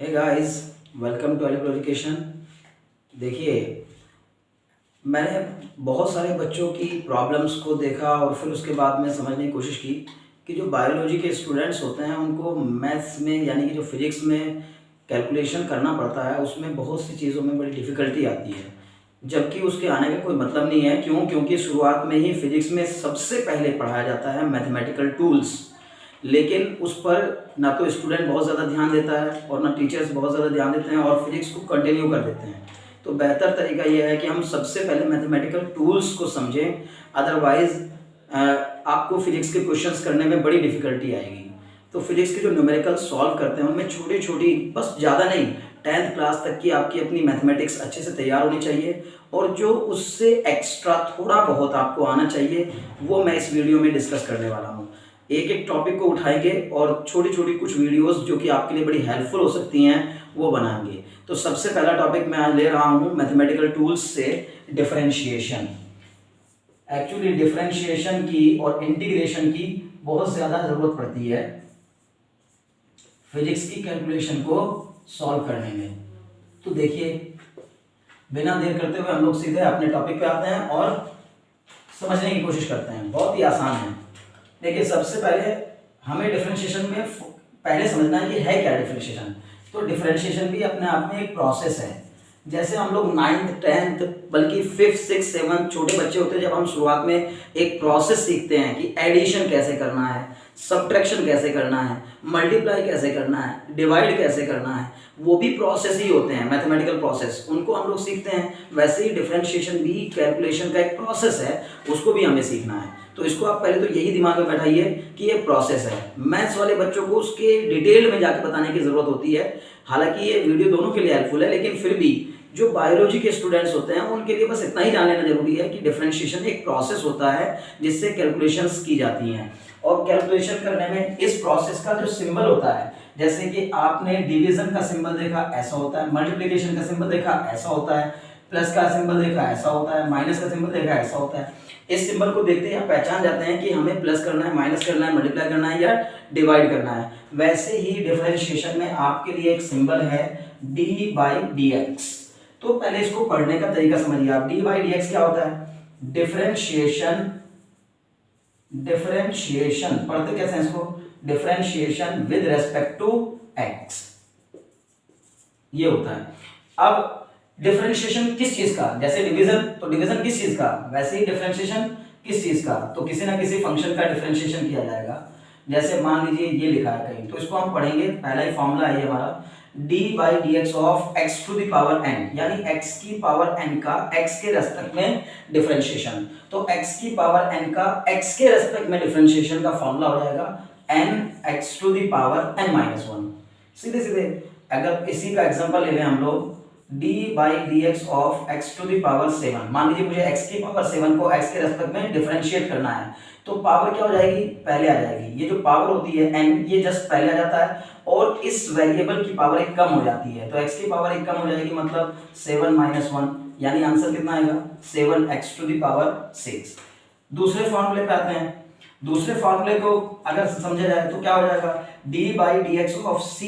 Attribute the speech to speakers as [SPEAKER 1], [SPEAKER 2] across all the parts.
[SPEAKER 1] Hey guys, welcome to Elico education. देखिए, मैंने बहुत सारे बच्चों की प्रॉब्लम्स को देखा और फिर उसके बाद में समझने की कोशिश की कि जो बायोलॉजी के स्टूडेंट्स होते हैं उनको मैथ्स में यानी कि जो फिज़िक्स में कैलकुलेशन करना पड़ता है उसमें बहुत सी चीज़ों में बड़ी डिफ़िकल्टी आती है, जबकि उसके आने का कोई मतलब नहीं है। क्यों? क्योंकि शुरुआत में ही फिज़िक्स में सबसे पहले पढ़ाया जाता है मैथमेटिकल टूल्स, लेकिन उस पर ना तो स्टूडेंट बहुत ज़्यादा ध्यान देता है और ना टीचर्स बहुत ज़्यादा ध्यान देते हैं और फिज़िक्स को कंटिन्यू कर देते हैं। तो बेहतर तरीका ये है कि हम सबसे पहले मैथमेटिकल टूल्स को समझें, अदरवाइज़ आपको फिज़िक्स के क्वेश्चंस करने में बड़ी डिफ़िकल्टी आएगी। तो फिज़िक्स के जो न्यूमेरिकल सॉल्व करते हैं उनमें छोटी-छोटी, बस ज़्यादा नहीं, 10th क्लास तक की आपकी अपनी मैथमेटिक्स अच्छे से तैयार होनी चाहिए और जो उससे एक्स्ट्रा थोड़ा बहुत आपको आना चाहिए वो मैं इस वीडियो में डिस्कस करने वाला हूँ। एक-एक टॉपिक को उठाएँगे और छोटी-छोटी कुछ वीडियोज़ जो कि आपके लिए बड़ी हेल्पफुल हो सकती हैं वो बनाएँगे। तो सबसे पहला टॉपिक मैं आज ले रहा हूँ मैथमेटिकल टूल्स से डिफरेंशिएशन। एक्चुअली डिफरेंशिएशन की और इंटीग्रेशन की बहुत ज़्यादा ज़रूरत पड़ती है फिजिक्स की कैलकुलेशन को सॉल्व करने में। तो देखिए, बिना देर करते हुए हम लोग सीधे अपने टॉपिक पे आते हैं और समझने की कोशिश करते हैं। बहुत ही आसान है। देखिए, सबसे पहले हमें डिफरेंशिएशन में पहले समझना है कि है क्या डिफरेंशिएशन। तो डिफरेंशिएशन भी अपने आप में एक प्रोसेस है। जैसे हम लोग 9th 10th बल्कि 5th 6th 7th छोटे बच्चे होते हैं, जब हम शुरुआत में एक प्रोसेस सीखते हैं कि एडिशन कैसे करना है, सब्ट्रैक्शन कैसे करना है, मल्टीप्लाई कैसे करना है, डिवाइड कैसे करना है, वो भी प्रोसेस ही होते हैं, मैथमेटिकल प्रोसेस, उनको हम लोग सीखते हैं। वैसे ही डिफरेंशिएशन भी कैलकुलेशन का एक प्रोसेस है, उसको भी हमें सीखना है। तो इसको आप पहले तो यही दिमाग में बैठाइए कि ये प्रोसेस है। मैथ्स वाले बच्चों को उसके डिटेल में जाकर बताने की ज़रूरत होती है। हालांकि ये वीडियो दोनों के लिए हेल्पफुल है, लेकिन फिर भी जो बायोलॉजी के स्टूडेंट्स होते हैं उनके लिए बस इतना ही जान लेना जरूरी है कि डिफरेंशिएशन एक प्रोसेस होता है जिससे कैलकुलेशंस की जाती हैं। और कैलकुलेशन करने में इस प्रोसेस का जो सिंबल होता है, जैसे कि आपने डिवीजन का सिंबल देखा ऐसा होता है, मल्टीप्लिकेशन का सिंबल देखा ऐसा होता है, प्लस का सिंबल देखा ऐसा होता है, माइनस का सिंबल देखा ऐसा होता है। इस सिंबल को देखते ही आप पहचान जाते हैं कि हमें प्लस करना है, माइनस करना है, मल्टीप्लाई करना है या डिवाइड करना है। वैसे ही डिफरेंशिएशन में आपके लिए एक सिंबल है d/dx। तो पहले इसको पढ़ने का तरीका समझिए आप। d/dx क्या होता है? डिफरेंशिएशन पढ़ते कैसे हैं इसको? Differentiation with respect to x, ये होता है। अब डिफरेंशिएशन किस चीज का? जैसे डिवीजन, तो डिवीजन किस चीज का, वैसे ही डिफरेंशिएशन किस चीज का, तो किसी ना किसी फंक्शन का डिफरेंशिएशन किया जाएगा। जैसे मान लीजिए ये लिखा है कहीं, तो इसको हम पढ़ेंगे। पहला ही फॉर्मूला है हमारा d/dx of x to the power n, यानी x की पावर n का x के रेस्पेक्ट में डिफरेंशिएशन। तो x की पावर n का x के रेस्पेक्ट में डिफरेंशिएशन का फॉर्मूला हो जाएगा n(x to the power n-1)। सीधे सीधे अगर इसी का एग्जांपल ले लें हम लोग, d/dx of x to the power 7। मान लीजिए मुझे x की पावर 7 को x के रेस्पेक्ट में डिफरेंशिएट करना है, तो पावर क्या हो जाएगी? पहले आ जाएगी। ये जो पावर होती है n, ये जस्ट पहले आ जाता है और इस वेरिएबल की पावर एक कम हो जाती है। तो x की पावर एक कम हो जाएगी, मतलब 7-1, यानी आंसर कितना आएगा? 7x to the power 6। दूसरे फॉर्मूले पे आते हैं। दूसरे फॉर्मूले को अगर समझा जाए तो क्या हो जाएगा? d/dx of c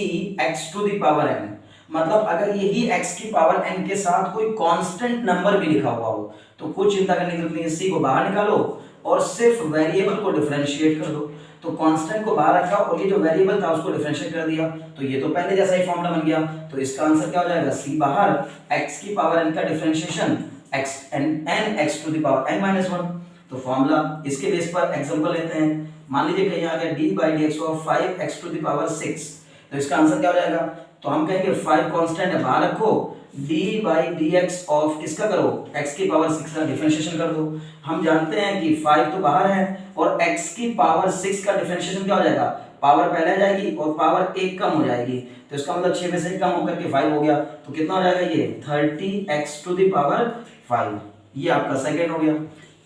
[SPEAKER 1] x to the power n। मतलब अगर यही x की पावर n के साथ कोई कांस्टेंट नंबर भी लिखा हुआ हो तो कुछ चिंता करने की जरूरत नहीं है। c को बाहर निकालो और सिर्फ वेरिएबल को डिफरेंशिएट कर दो। तो कांस्टेंट को बाहर रखा और ये जो वेरिएबल था उसको डिफरेंशिएट कर दिया, तो ये तो पहले जैसा ही फॉर्मूला बन गया। तो इसका आंसर क्या हो जाएगा? c बाहर, x की पावर n का differentiation x n(x to the power n-1)। तो फॉर्मूला इसके बेस पर एग्जांपल लेते हैं। मान लीजिए कहीं आ गया d/dx of 5x to the power 6, तो इसका आंसर क्या हो जाएगा? तो हम कहेंगे 5 कांस्टेंट है, बाहर रखो, d/dx ऑफ किसका करो? x की पावर 6 का डिफरेंशिएशन कर दो। हम जानते हैं कि 5 तो बाहर है और x की पावर 6 का डिफरेंशिएशन क्या हो जाएगा? पावर पहले आ जाएगी और पावर एक कम हो जाएगी, तो इसका मतलब 6 में से कम होकर के 5 हो गया। तो कितना हो जाएगा ये? 30x to the power 5। ये आपका सेकंड हो गया।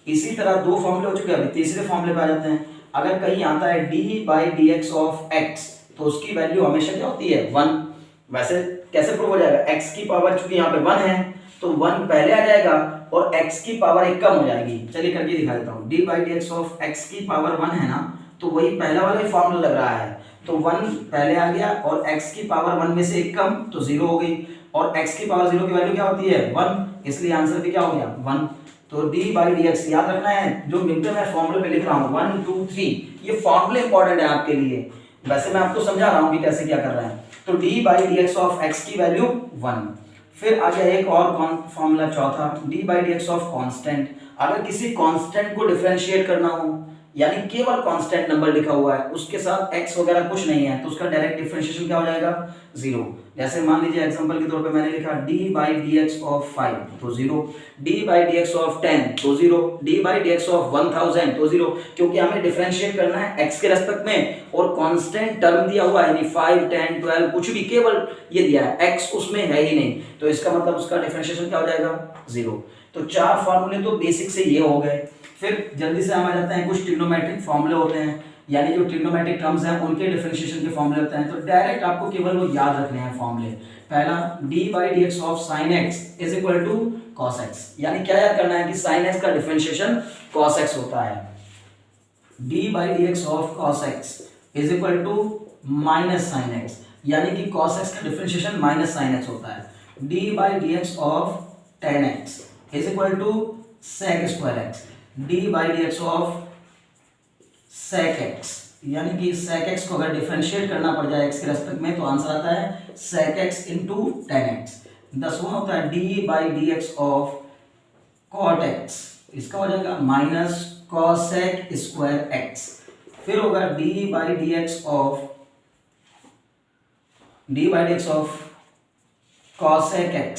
[SPEAKER 1] इसी तरह दो फॉर्मूले हो चुके हैं, अभी तीसरे फॉर्मूले पे आ जाते हैं। अगर कहीं आता है d/dx ऑफ x, तो उसकी वैल्यू हमेशा क्या होती है? 1। वैसे कैसे प्रूव हो जाएगा? x की पावर चूंकि यहाँ पे 1 है तो 1 पहले आ जाएगा और x की पावर एक कम हो जाएगी। चलिए करके दिखा देता हूँ। d/dx ऑफ x की पावर 1 है ना, तो वही पहला वाला ही फॉर्मूला लग रहा है। तो 1 पहले आ गया और x की पावर 1 में से एक कम तो 0 हो गई, और x की पावर 0 की वैल्यू क्या होती है 1, इसलिए आंसर भी क्या हो गया 1। तो d/dx याद रखना है, जो मिनटों में फॉर्मूले पे लिख रहा हूँ 1 2 3, ये फॉर्मूले इंपॉर्टेंट है आपके लिए, वैसे मैं आपको समझा रहा हूँ कि कैसे क्या कर रहा है। तो d/dx ऑफ x की वैल्यू 1। फिर आ गया एक और फॉर्मूला चौथा, d/dx ऑफ कांस्टेंट। अगर किसी कांस्टेंट को डिफरेंशिएट करना हो, यानी केवल कांस्टेंट नंबर लिखा हुआ है, उसके साथ x वगैरह कुछ नहीं है, तो उसका डायरेक्ट डिफरेंशिएशन क्या हो जाएगा 0। जैसे मान लीजिए एग्जांपल के तौर पे मैंने लिखा d/dx ऑफ 5 तो 0, d/dx ऑफ 10 तो 0, d/dx ऑफ 1000 तो 0, क्योंकि हमें डिफरेंशिएट करना है x के रेस्पेक्ट में, और कांस्टेंट टर्म दिया हुआ है यानी 5 10 12 कुछ भी, केवल ये दिया है, x उसमें है ही नहीं, तो इसका मतलब उसका डिफरेंशिएशन क्या हो जाएगा 0। तो 4 फार्मूले तो बेसिक से ये हो गए। फिर जल्दी से हम आ जाते हैं, कुछ ट्रिग्नोमेट्रिक फॉर्मूले होते हैं, यानी जो ट्रिग्नोमेट्रिक टर्म्स हैं उनके डिफरेंशिएशन के फॉर्मूले होते हैं, तो डायरेक्ट आपको केवल वो याद रखने हैं फॉर्मूले। पहला d/dx of sin x is equal to cos x, यानी क्या याद करना है कि sin x का डिफरेंशिएशन cos x होता है। d/dx of cos x is equal to minus sin x, यानी कि cos x का डिफरेंशिएशन माइनस sin x होता है। d/dx of tan x is equal to sec square x, d/dx of sec x, यानी कि sec x को अगर differentiate करना पड़ जाए x के रेस्पेक्ट में तो आंसर आता है sec x into tan x। 10वां होता है d/dx ऑफ cot x, इसका हो जाएगा माइनस cosec स्क्वायर x। फिर होगा d/dx of cosec x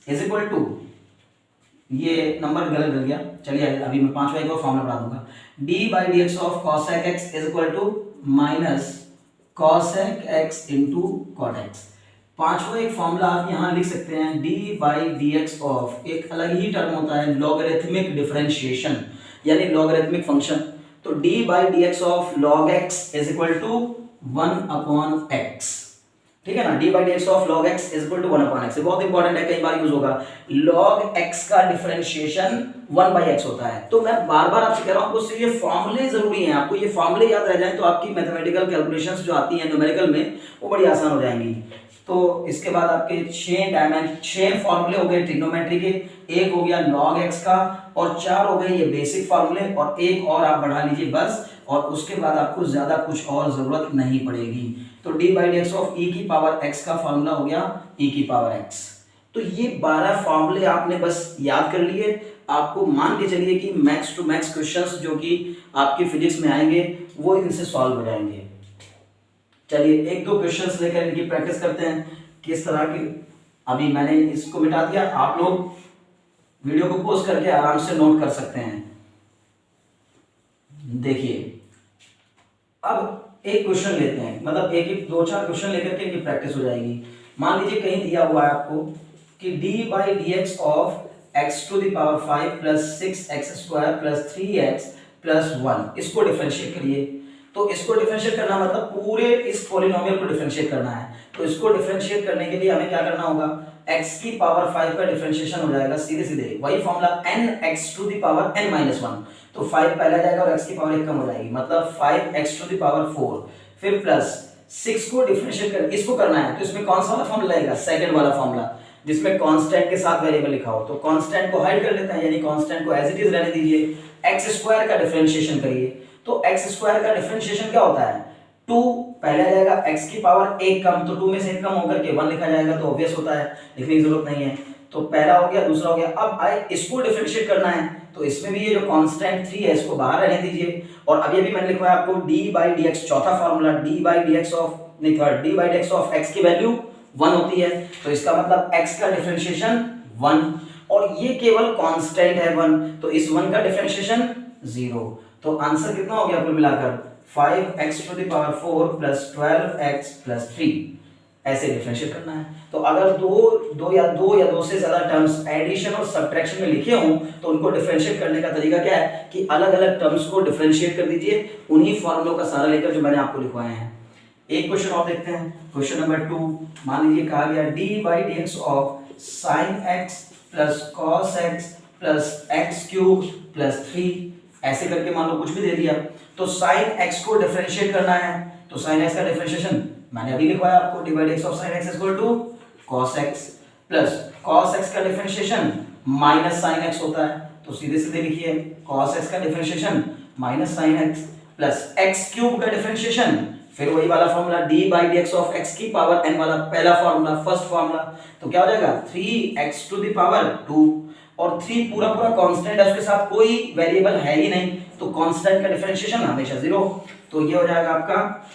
[SPEAKER 1] is equal to, ये नंबर गलत कर गया, चलिए अभी मैं 5वां एक और फॉर्मूला पढ़ा दूंगा, d/dx of cosec x is equal to minus cosec x into cot x। 5वां एक फॉर्मूला आप यहाँ लिख सकते हैं, d/dx ऑफ एक अलग ही टर्म होता है लॉगरिथमिक डिफरेंशिएशन, यानी लॉगरिथमिक फंक्शन, तो d/dx of log x is equal to 1/x, ठीक है ना, d/dx of log x is equal to 1/x, ये बहुत इंपॉर्टेंट है, कई बार यूज होगा। log x का डिफरेंशिएशन 1/x होता है, तो मैं बार बार आपसे कह रहा हूं आपको ये फॉर्मूले जरूरी हैं, आपको ये फॉर्मूले याद रह जाएं तो आपकी मैथमेटिकल कैलकुलेशंस जो आती हैं न्यूमेरिकल में वो बड़ी आसान हो जाएंगी। तो इसके बाद आपके 6 फॉर्मूले हो गए ट्रिग्नोमेट्री के, एक हो गया log x का, और 4 हो गए ये बेसिक फॉर्मूले, और एक और आप बढ़ा लीजिए बस, और उसके बाद आपको ज्यादा कुछ और जरूरत नहीं पड़ेगी। तो d/dx ऑफ e की पावर x का फॉर्मूला हो गया e की पावर x। तो ये 12 फॉर्मूले आपने बस याद कर लिए, आपको मान के चलिए कि मैक्स टू मैक्स क्वेश्चंस जो कि आपकी फिजिक्स में आएंगे वो इनसे सॉल्व हो जाएंगे। चलिए एक दो क्वेश्चंस लेकर इनकी प्रैक्टिस करते हैं किस तरह की। अभी मैंने इसको मिटा दिया, आप लोग वीडियो को पॉज करके आराम से नोट कर सकते हैं। देखिए अब एक क्वेश्चन लेते हैं, मतलब एक 2-4 क्वेश्चन लेकर के इनकी प्रैक्टिस हो जाएगी। मान लीजिए कहीं दिया हुआ है आपको कि d/dx of x to the power 5 plus 6x square plus 3x plus 1, इसको डिफरेंशिएट करिए। तो इसको डिफरेंशिएट करना मतलब पूरे इस पॉलिनोमियल को डिफरेंशिएट करना है, तो इसको डिफरेंशिएट करने के लिए हमें क्या करना होगा, x की पावर 5 का डिफरेंशिएशन हो जाएगा सीधे सीधे वही formula nx to the power n-1, तो 5 पहले जाएगा और x की पावर 1 कम हो जाएगी, मतलब 5x टू द पावर 4, फिर प्लस 6 को डिफरेंशिएट कर इसको करना है, तो इसमें कौन सा वाला फॉर्मूला लगेगा, सेकंड वाला फॉर्मूला जिसमें कांस्टेंट के साथ वेरिएबल लिखा हो। तो कांस्टेंट को हाइड कर लेते हैं, यानी कांस्टेंट को एज इट इज रहने दीजिए, x स्क्वायर का डिफरेंशिएशन करिए। तो x स्क्वायर का डिफरेंशिएशन क्या होता है, 2 पहले आ जाएगा, x की पावर 1 कम, तो 2 में से 1 कम होकर के 1 लिखा जाएगा, तो ऑब्वियस होता है, लिखने की जरूरत नहीं है। तो पहला हो गया, दूसरा हो गया। अब आए इसको डिफरेंशिएट करना है, तो इसमें भी ये जो कांस्टेंट 3 है इसको बाहर रहने दीजिए, और अभी अभी मैंने लिखा है आपको d/dx, चौथा फार्मूला d/dx ऑफ x की वैल्यू 1 होती है, तो इसका मतलब x का डिफरेंशिएशन 1, और ये केवल कांस्टेंट है 1, तो इस 1 का डिफरेंशिएशन 0। तो आंसर कितना हो गया कुल मिलाकर 5x to the power 4 plus 12x plus 3, ऐसे डिफरेंशिएट करना है। तो अगर दो या दो से ज्यादा टर्म्स एडिशन और सब्ट्रैक्शन में लिखे हों तो उनको डिफरेंशिएट करने का तरीका क्या है कि अलग अलग टर्म्स को डिफरेंशिएट कर दीजिए उन्हीं फॉर्मूलों का सारा लेकर जो मैंने आपको लिखवाए हैं। एक क्वेश्चन और देखते हैं, क्वेश्चन नंबर 2। मान लीजिए कहा गया d/dx of sin x plus cos x plus x cube plus 3, ऐसे करके मान लो कुछ भी दे दिया। तो sin x को डिफरेंशिएट करना है, तो sin x का डिफरेंशिएशन मैंने अभी लिखवाया आपको, divide x of sin x equal to cos x plus cos x का डिफरेंशिएशन माइनस sin x होता है, तो सीधे सीधे लिखिए cos x का differentiation minus sin x plus x cube का डिफरेंशिएशन, फिर वही वाला formula d by dx of x की पावर n वाला पहला फॉर्मूला, फर्स्ट फॉर्मूला, तो क्या हो जाएगा 3x टू द पावर 2, और 3 पूरा पूरा कांस्टेंट है, उसके साथ कोई वेरिएबल है ही नहीं, तो कांस्टेंट का डिफरेंशिएशन हमेशा 0, तो ये हो जाएगा आपका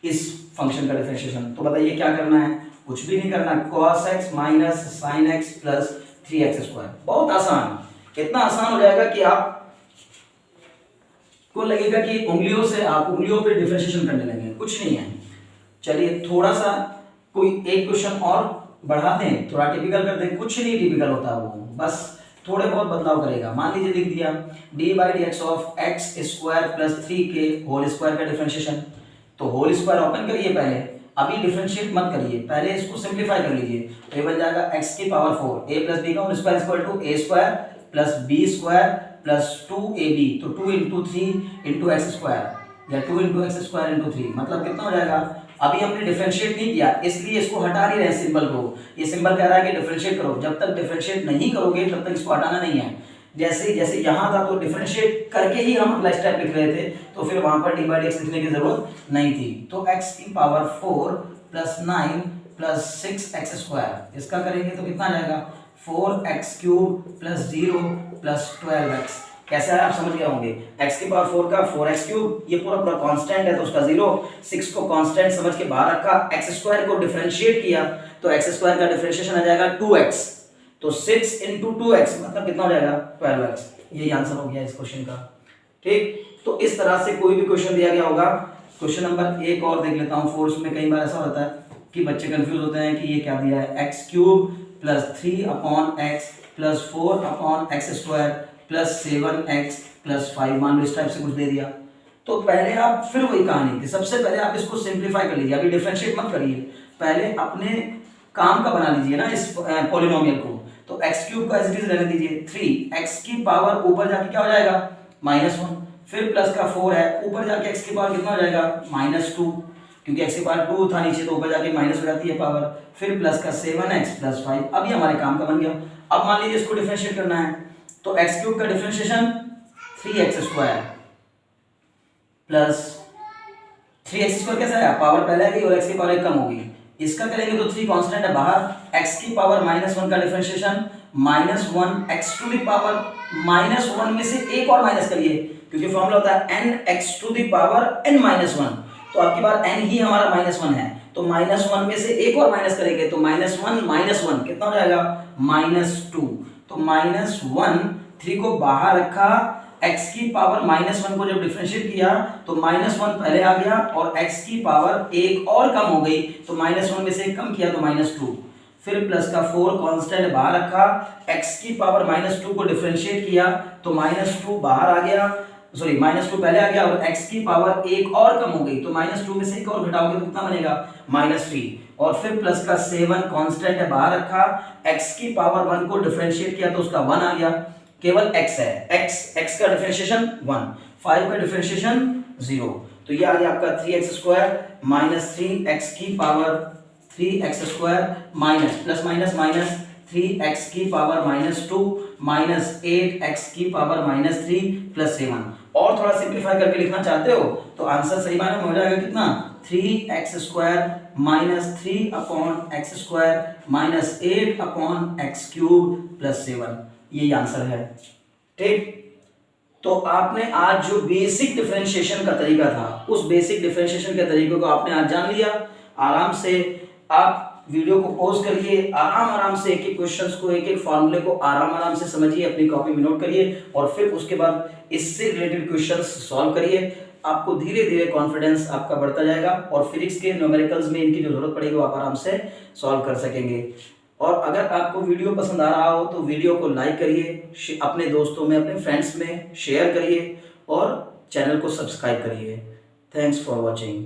[SPEAKER 1] इस फंक्शन का डिफरेंशिएशन। तो बताइए क्या करना है, कुछ भी नहीं करना, cos x minus sin x plus 3x square, बहुत आसान, इतना आसान हो जाएगा कि आप को लगेगा कि उंगलियों से आप उंगलियों पे डिफरेंशिएशन करने लगे, कुछ नहीं है। चलिए थोड़ा सा कोई एक क्वेश्चन और बढ़ा दें, थोड़ा टिपिकल कर दें, कुछ नहीं टिपिकल होता वो, बस थोड़े बहुत बदलाव करेगा। मान लीजिए लिख दिया d by D x of x square plus 3 के होल स्क्वायर का डिफरेंशिएशन, तो होल स्क्वायर ओपन करिए पहले, अभी डिफरेंशिएट मत करिए, पहले इसको सिंप्लीफाई कर लीजिए, तो ये बन जाएगा x की पावर 4 a प्लस b का whole square equal to a square plus b square plus 2ab, तो 2 इंटू 3 इंटू एक्स स्क्वायर, या 2 इंटू एक्स स्क्वायर इंटू 3, मतलब कितना हो जाएगा, अभी हमने डिफरेंशिएट नहीं किया इसलिए इसको हटा नहीं रहे सिंबल को, ये सिंबल कह रहा है कि डिफरेंशिएट करो, जब तक डिफरेंशिएट नहीं करोगे तब तक इसको हटाना नहीं है। जैसे जैसे यहाँ था तो डिफरेंशिएट करके ही हम अगला स्टेप लिख रहे थे, तो फिर वहां पर डी बाई डी एक्स लिखने की जरूरत नहीं थी, तो x की power 4 plus 9 plus 6x square, इसका करेंगे तो कितना आ जाएगा 4x cube plus 0 plus 12x, कैसे है आप समझ गए होंगे, x की पावर 4 का 4x क्यूब, ये पूरा पूरा कांस्टेंट है तो उसका 0, 6 को कांस्टेंट समझ के बाहर रखा, x स्क्वायर को डिफरेंशिएट किया तो x स्क्वायर का डिफरेंशिएशन आ जाएगा 2x, तो 6 इंटू 2x मतलब कितना हो जाएगा 12x, यही आंसर हो गया इस क्वेश्चन का। ठीक, तो इस तरह से कोई भी क्वेश्चन दिया गया होगा, क्वेश्चन नंबर एक और देख लेता हूँ, फोर्स में कई बार ऐसा होता है कि बच्चे कंफ्यूज होते हैं कि ये क्या दिया है, x cube plus 3 upon x plus 4 upon x square plus 7x plus 5, मान लो इस टाइप से कुछ दे दिया, तो पहले आप फिर वही कहानी थी, सबसे पहले आप इसको सिंप्लीफाई कर लीजिए, अभी डिफरेंशिएट मत करिए, पहले अपने काम का बना लीजिए ना इस पॉलिनोमियल को, तो x क्यूब का एज इट इज रहने दीजिए, 3x की पावर ऊपर जाके क्या हो जाएगा -1, फिर प्लस का 4 है, ऊपर जाके x की पावर कितना हो जाएगा -2, क्योंकि x की पावर 2 था नीचे तो ऊपर जाके माइनस हो जाती है पावर, फिर प्लस का 7x प्लस 5, अभी हमारे काम का बन गया। अब मान लीजिए इसको डिफरेंशिएट करना है, तो x क्यूब का differentiation 3x square plus 3x square कैसा है, पावर पहले आ गई और x की पावर एक कम होगी, इसका करेंगे तो 3 कांस्टेंट है बाहर, x की पावर -1 का differentiation -1 x to the power -1 में से एक और माइनस करिए, क्योंकि फॉर्मूला होता है n x to the power n -1, तो आपकी बार n ही हमारा -1 है, तो -1 में से एक और माइनस करेंगे तो -1 कितना हो जाएगा -2, तो -1 3 को बाहर रखा, x की पावर -1 को जब डिफरेंशिएट किया तो -1 पहले आ गया और x की पावर एक और कम हो गई, तो -1 में से एक कम किया तो -2, फिर प्लस का 4 कांस्टेंट बाहर रखा, x की पावर -2 को डिफरेंशिएट किया तो -2 बाहर आ गया, सॉरी -2 पहले आ गया और x की पावर एक और कम हो गई, तो -2 में से एक और घटाओगे तो कितना बनेगा -3, और फिर प्लस का 7 कांस्टेंट है बाहर रखा, x की पावर 1 को डिफरेंशिएट किया तो उसका 1 आ गया, केवल x है, x का डिफरेंशिएशन 1, 5 का डिफरेंशिएशन 0, तो ये आ गया आपका 3x स्क्वायर माइनस 3x की power 3x square minus plus minus minus 3x की पावर -2 माइनस 8x की पावर -3 प्लस 7, और थोड़ा सिंप्लीफाई करके लिखना चाहते हो तो आंसर सही मायने में हो जाएगा कितना 3x square minus 3 upon x square minus 8 upon x cube plus 7, यही आंसर है। ठीक, तो आपने आज जो बेसिक डिफरेंशिएशन का तरीका था उस बेसिक डिफरेंशिएशन के तरीके को आपने आज जान लिया। आराम से आप वीडियो को पॉज करिए, आराम से एक एक क्वेश्चंस को, एक एक फॉर्मूले को आराम से समझिए, अपनी कॉपी में नोट करिए और फिर उसके बाद इससे रिलेटेड क्वेश्चंस सॉल्व करिए। आपको धीरे धीरे कॉन्फिडेंस आपका बढ़ता जाएगा और फिजिक्स के न्यूमेरिकल्स में इनकी जो जरूरत पड़ेगी वो आप आराम से सॉल्व कर सकेंगे। और अगर आपको वीडियो पसंद आ रहा हो तो वीडियो को लाइक करिए, अपने दोस्तों में, अपने फ्रेंड्स में शेयर करिए और चैनल को सब्सक्राइब करिए। Thanks for watching.